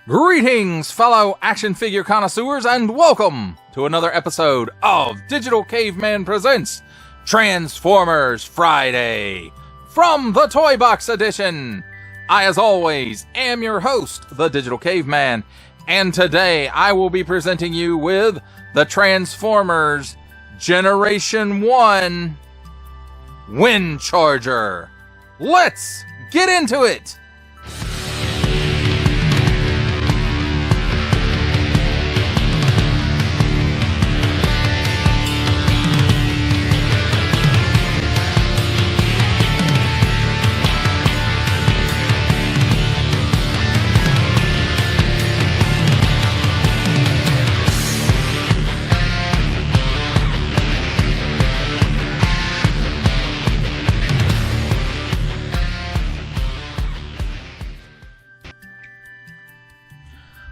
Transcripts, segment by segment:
Greetings, fellow action figure connoisseurs, and welcome to another episode of Digital Caveman Presents Transformers Friday from the Toybox edition. I, as always, am your host, the Digital Caveman, and today I will be presenting you with the Transformers Generation 1 Windcharger. Let's get into it!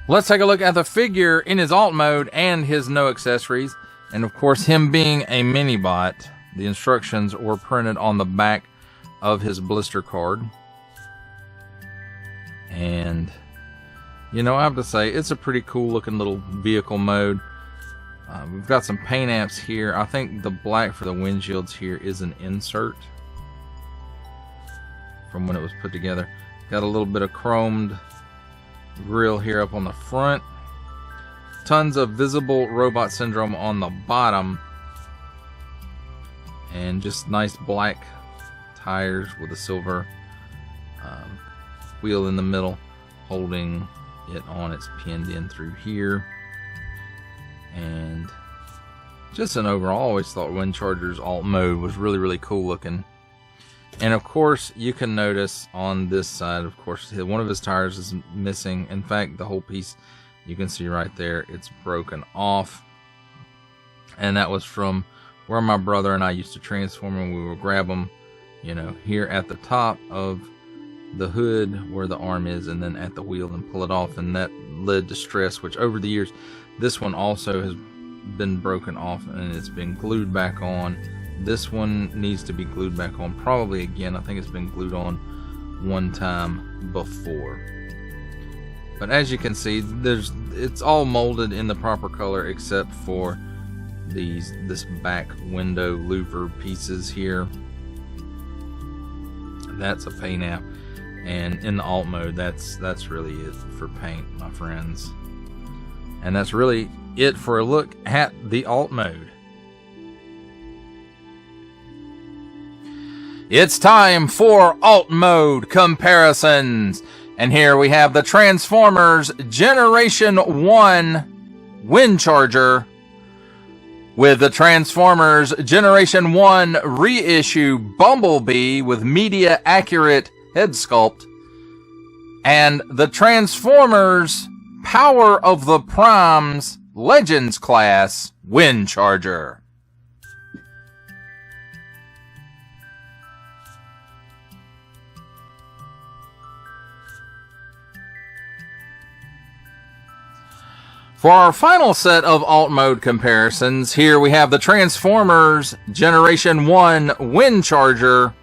Let's take a look at the figure in his alt mode and his no accessories. And of course, him being a mini-bot, the instructions were printed on the back of his blister card. And, you know, I have to say, it's a pretty cool looking little vehicle mode. We've got some paint apps here. I think the black for the windshields here is an insert from when it was put together. Got a little bit of chromed grill here up on the front, tons of visible robot syndrome on the bottom, and just nice black tires with a silver wheel in the middle holding it on. It's pinned in through here, and just an overall, I always thought Windcharger's alt mode was really cool looking. And of course, you can notice on this side, of course, one of his tires is missing. In fact, the whole piece, you can see right there, it's broken off. And that was from where my brother and I used to transform them. We would grab them, you know, here at the top of the hood where the arm is, and then at the wheel and pull it off. And that led to stress, which over the years, this one also has been broken off and it's been glued back on. This one needs to be glued back on probably again. I think it's been glued on one time before. But as you can see, it's all molded in the proper color except for this back window louver pieces here. That's a paint app. And in the alt mode, that's really it for paint, my friends. And that's really it for a look at the alt mode. It's time for alt mode comparisons. And here we have the Transformers Generation 1 Windcharger with the Transformers Generation 1 reissue Bumblebee with media accurate head sculpt, and the Transformers Power of the Primes Legends class Windcharger. For our final set of alt mode comparisons, here we have the Transformers Generation 1 Windcharger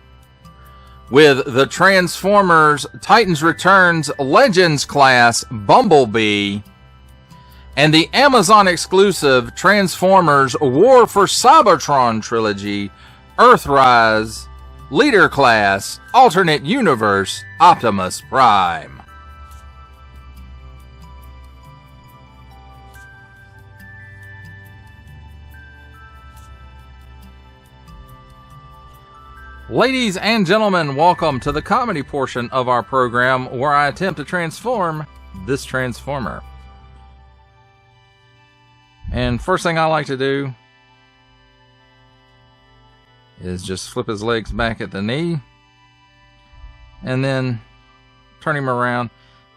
with the Transformers Titans Returns Legends class Bumblebee and the Amazon exclusive Transformers War for Cybertron trilogy Earthrise Leader class Alternate Universe Optimus Prime. Ladies and gentlemen, welcome to the comedy portion of our program where I attempt to transform this Transformer. And first thing I like to do is just flip his legs back at the knee and then turn him around.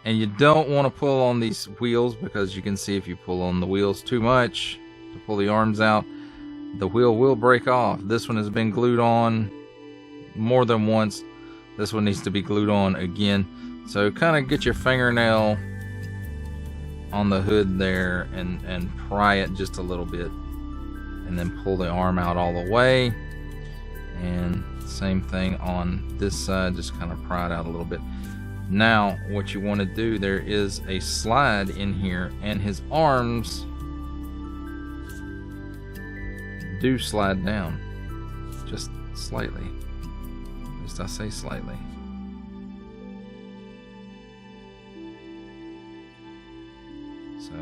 And you don't want to pull on these wheels because you can see if you pull on the wheels too much to pull the arms out, the wheel will break off. This one has been glued on more than once. This one needs to be glued on again. So kind of get your fingernail on the hood there and pry it just a little bit, and then pull the arm out all the way. And same thing on this side, just kind of pry it out a little bit. Now, what you want to do, there is a slide in here, and his arms do slide down just slightly. At least I say slightly. So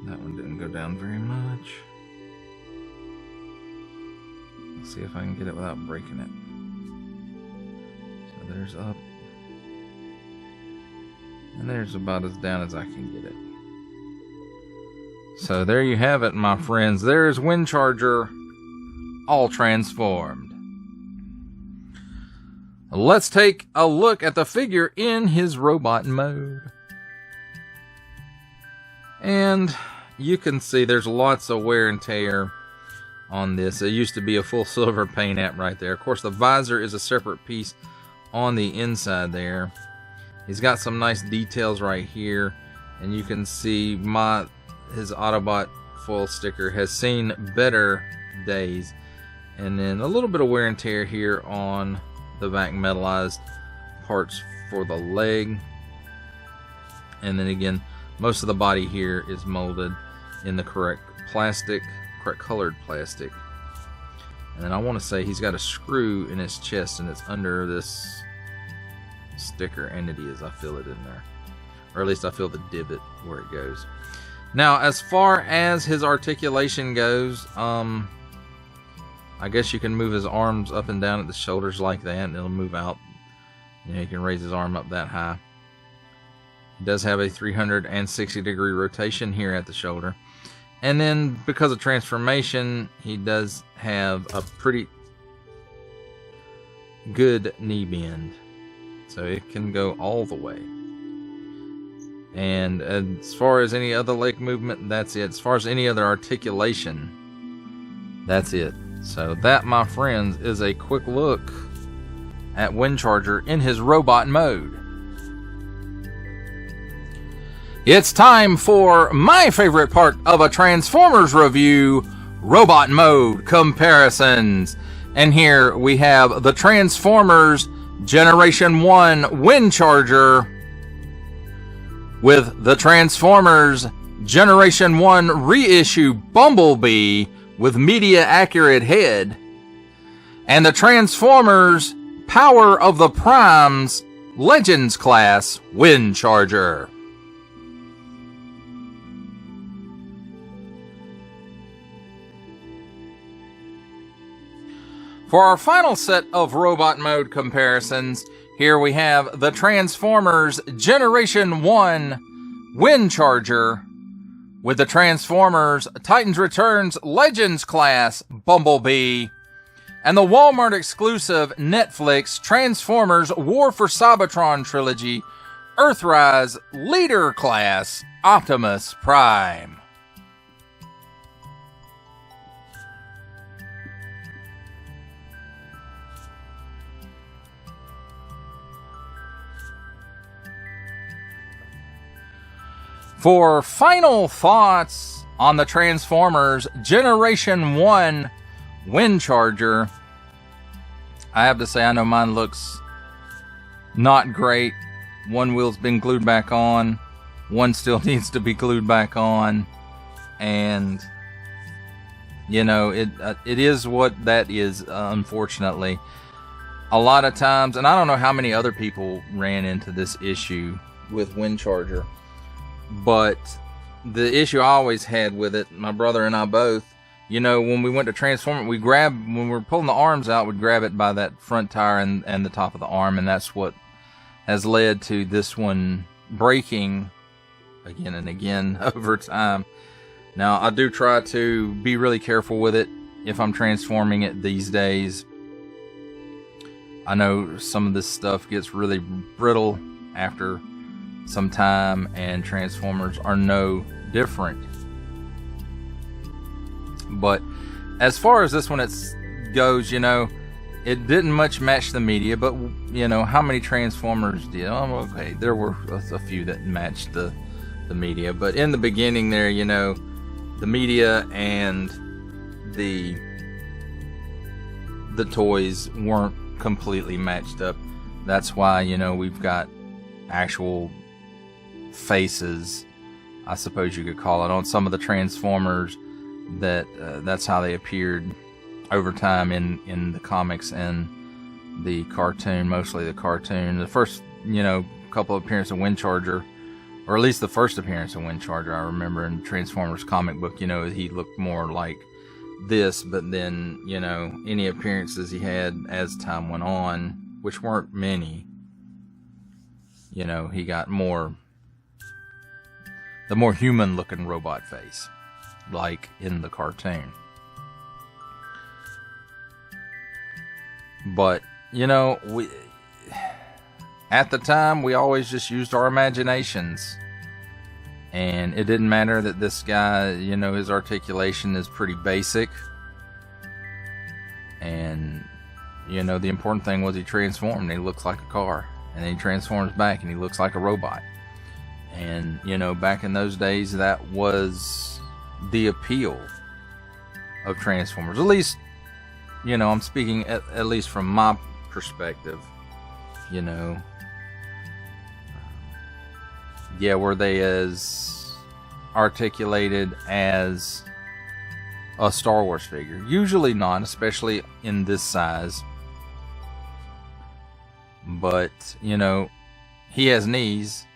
that one didn't go down very much. Let's see if I can get it without breaking it. So there's up. And there's about as down as I can get it. So there you have it, my friends. There's Windcharger, all transformed. Let's take a look at the figure in his robot mode. And you can see there's lots of wear and tear on this. It used to be a full silver paint app right there. Of course, the visor is a separate piece on the inside there. He's got some nice details right here, and you can see his Autobot foil sticker has seen better days. And then a little bit of wear and tear here on the back metallized parts for the leg. And then again, most of the body here is molded in the correct colored plastic. And then I want to say he's got a screw in his chest, and it's under this sticker, and it is. I feel it in there. Or at least I feel the divot where it goes. Now, as far as his articulation goes, I guess you can move his arms up and down at the shoulders like that, and it'll move out. You know, you can raise his arm up that high. He does have a 360-degree rotation here at the shoulder. And then, because of transformation, he does have a pretty good knee bend. So it can go all the way. And as far as any other leg movement, that's it. As far as any other articulation, that's it. So that, my friends, is a quick look at Windcharger in his robot mode. It's time for my favorite part of a Transformers review, robot mode comparisons. And here we have the Transformers Generation 1 Windcharger with the Transformers Generation 1 reissue Bumblebee with media accurate head, and the Transformers Power of the Primes Legends class Windcharger. For our final set of robot mode comparisons, here we have the Transformers Generation 1 Windcharger with the Transformers Titans Returns Legends class Bumblebee, and the Walmart exclusive Netflix Transformers War for Cybertron trilogy Earthrise Leader class Optimus Prime. For final thoughts on the Transformers Generation 1 Windcharger, I have to say I know mine looks not great. One wheel's been glued back on. One still needs to be glued back on. And, you know, it is what that is, unfortunately. A lot of times, and I don't know how many other people ran into this issue with Windcharger, but the issue I always had with it, my brother and I both, you know, when we went to transform it, when we were pulling the arms out, we'd grab it by that front tire and the top of the arm, and that's what has led to this one breaking again and again over time. Now, I do try to be really careful with it if I'm transforming it these days. I know some of this stuff gets really brittle after some time, and Transformers are no different. But as far as this one goes, you know, it didn't much match the media, but, you know, how many Transformers did? Oh, okay, there were a few that matched the media, but in the beginning there, you know, the media and the toys weren't completely matched up. that's why, you know, we've got actual faces, I suppose you could call it, on some of the Transformers. That's how they appeared over time in the comics and the cartoon, mostly the cartoon. The first, you know, couple of appearances of Windcharger, or at least the first appearance of Windcharger, I remember in Transformers comic book, you know, he looked more like this, but then, you know, any appearances he had as time went on, which weren't many, you know, he got the more human looking robot face, like in the cartoon. But, you know, at the time, we always just used our imaginations. And it didn't matter that this guy, you know, his articulation is pretty basic. And, you know, the important thing was he transformed and he looks like a car. And then he transforms back and he looks like a robot. And, you know, back in those days, that was the appeal of Transformers. At least, you know, I'm speaking at least from my perspective, you know. Yeah, were they as articulated as a Star Wars figure? Usually not, especially in this size. But, you know, he has knees,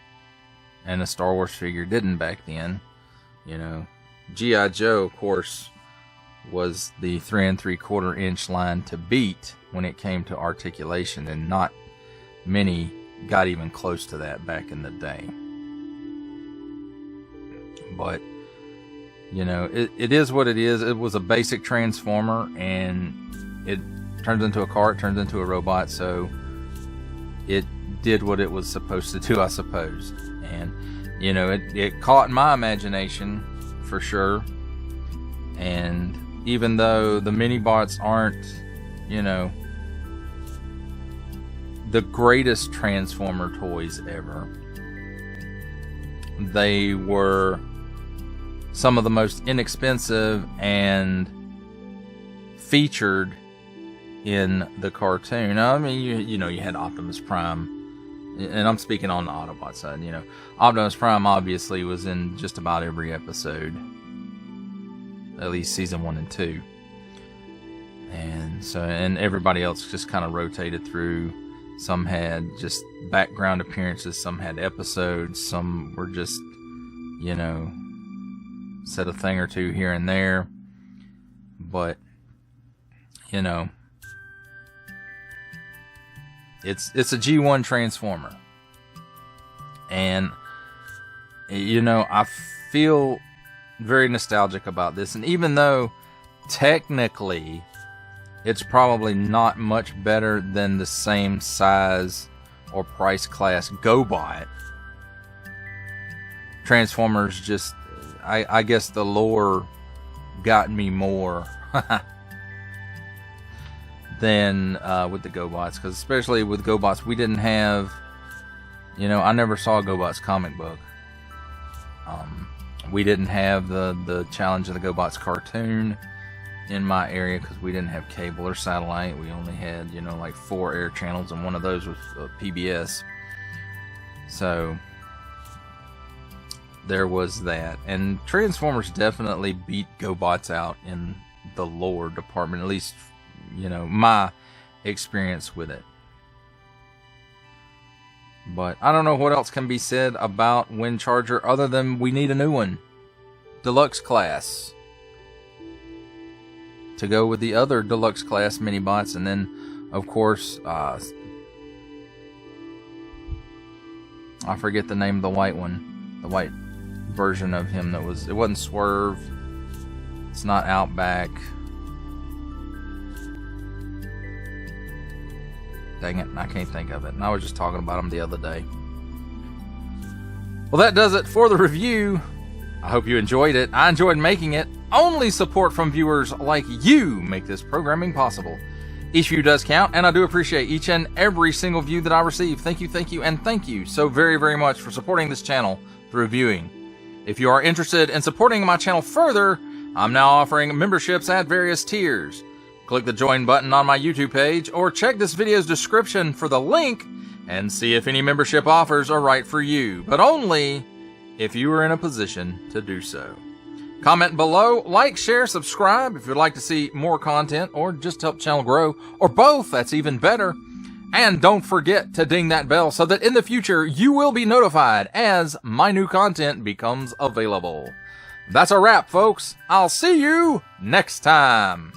and a Star Wars figure didn't back then. You know, G.I. Joe, of course, was the 3 3/4 inch line to beat when it came to articulation, and not many got even close to that back in the day. But, you know, it is what it is. It was a basic Transformer, and it turns into a car, it turns into a robot, so it did what it was supposed to do, I suppose. And, you know, it caught my imagination, for sure. And even though the mini-bots aren't, you know, the greatest Transformer toys ever, they were some of the most inexpensive and featured in the cartoon. I mean, you know, you had Optimus Prime, and I'm speaking on the Autobot side, you know. Optimus Prime obviously was in just about every episode, at least season 1 and 2. And so, and everybody else just kind of rotated through. Some had just background appearances, some had episodes, some were just, you know, said a thing or two here and there. But, you know, it's a G1 Transformer. And, you know, I feel very nostalgic about this. And even though technically it's probably not much better than the same size or price class GoBot, Transformers just, I guess the lore got me more than with the GoBots. Because especially with GoBots, we didn't have, you know, I never saw a GoBots comic book. We didn't have the Challenge of the GoBots cartoon in my area because we didn't have cable or satellite. We only had, you know, like 4 air channels, and one of those was PBS. So there was that. And Transformers definitely beat GoBots out in the lore department, at least, you know, my experience with it. But I don't know what else can be said about Windcharger other than we need a new one. Deluxe class. To go with the other deluxe class mini-bots. And then, of course, I forget the name of the white one. The white version of him that was... It wasn't Swerve. It's not Outback. Dang it, I can't think of it. And I was just talking about him the other day. Well, that does it for the review. I hope you enjoyed it. I enjoyed making it. Only support from viewers like you make this programming possible. Each view does count, and I do appreciate each and every single view that I receive. Thank you, and thank you so very, very much for supporting this channel through viewing. If you are interested in supporting my channel further, I'm now offering memberships at various tiers. Click the join button on my YouTube page, or check this video's description for the link and see if any membership offers are right for you, but only if you are in a position to do so. Comment below, like, share, subscribe if you'd like to see more content or just help the channel grow, or both, that's even better. And don't forget to ding that bell so that in the future you will be notified as my new content becomes available. That's a wrap, folks. I'll see you next time.